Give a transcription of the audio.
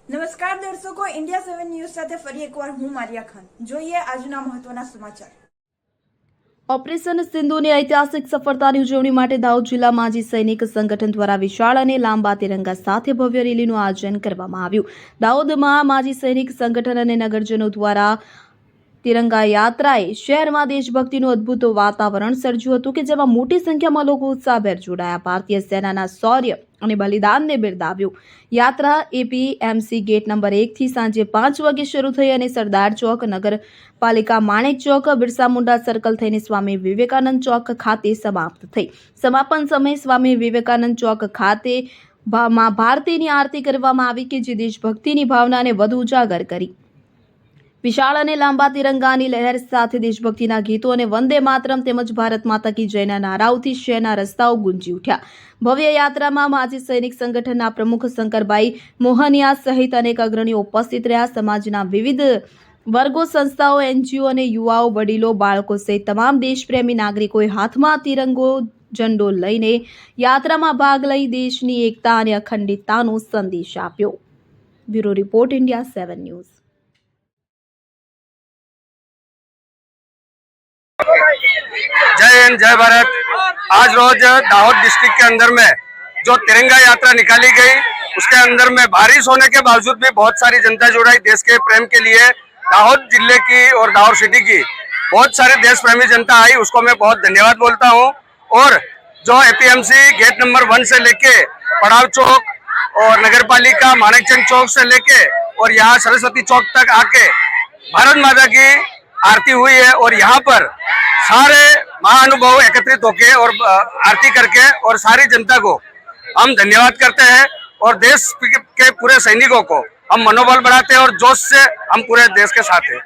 નમસ્કાર દર્શકો, India 7 news સાથે ફરી એકવાર હું મારિયા ખાન. જોઈએ આજના મહત્વના સમાચાર. ઓપરેશન સિંધુની ઐતિહાસિક સફળતાની ઉજવણી માટે દાહોદ જિલ્લા માજી સૈનિક સંગઠન દ્વારા વિશાળ અને લાંબા તિરંગા સાથે ભવ્ય રેલીનું આયોજન કરવામાં આવ્યું. દાહોદમાં માજી સૈનિક સંગઠન અને નગરજનો દ્વારા તિરંગા યાત્રાએ શહેરમાં દેશભક્તિનું અદ્ભુત વાતાવરણ સર્જ્યું હતું કે જેમાં મોટી સંખ્યામાં લોકો ઉત્સાહભેર જોડાયા. ભારતીય સેનાના શૌર્ય અને બલિદાનને બિરદાવ્યું. યાત્રા એપીએમસી ગેટ નંબર 1 થી સાંજે 5 વાગે શરૂ થઈ અને સરદાર ચોક, નગરપાલિકા માણેક ચોક, બિરસા મુંડા સર્કલ થઈને સ્વામી વિવેકાનંદ ચોક ખાતે સમાપ્ત થઈ. સમાપન સમયે સ્વામી વિવેકાનંદ ચોક ખાતે માં ભારતીની આરતી કરવામાં આવી કે જે દેશભક્તિની ભાવનાને વધુ ઉજાગર કરી. વિશાળ અને લાંબા તિરંગાની લહેર સાથે દેશભક્તિના ગીતો અને વંદે માતરમ તેમજ ભારત માતા કી જયના નારાઓથી શહેરના રસ્તાઓ ગુંજી ઉઠ્યા. ભવ્ય યાત્રામાં માજી સૈનિક સંગઠનના પ્રમુખ શંકરભાઈ મોહનિયા સહિત અનેક અગ્રણીઓ ઉપસ્થિત રહ્યા. સમાજના વિવિધ વર્ગો, સંસ્થાઓ, એનજીઓ અને યુવાઓ, વડીલો, બાળકો સહિત તમામ દેશપ્રેમી નાગરિકોએ હાથમાં તિરંગો ઝંડો લઈને યાત્રામાં ભાગ લઈ દેશની એકતા અને અખંડિતતાનો સંદેશ આપ્યો. Bureau report, India 7 news. जय हिंद, जय भारत। आज रोज दाहोद डिस्ट्रिक्ट के अंदर में जो तिरंगा यात्रा निकाली गई, उसके अंदर में बारिश होने के बावजूद भी बहुत सारी जनता जुड़ाई देश के प्रेम के लिए। दाहोद जिले की और दाहोद सिटी की बहुत सारे देश प्रेमी जनता आई, उसको मैं बहुत धन्यवाद बोलता हूँ। और जो एपीएमसी गेट नंबर 1 से लेके पड़ाव चौक और नगरपालिका माणेकचंद चौक से लेके और यहाँ सरस्वती चौक तक आके भारत माता की आरती हुई है। और यहाँ पर सारे महानुभाव एकत्रित होके और आरती करके और सारी जनता को हम धन्यवाद करते हैं। और देश के पूरे सैनिकों को हम मनोबल बढ़ाते हैं और जोश से हम पूरे देश के साथ हैं।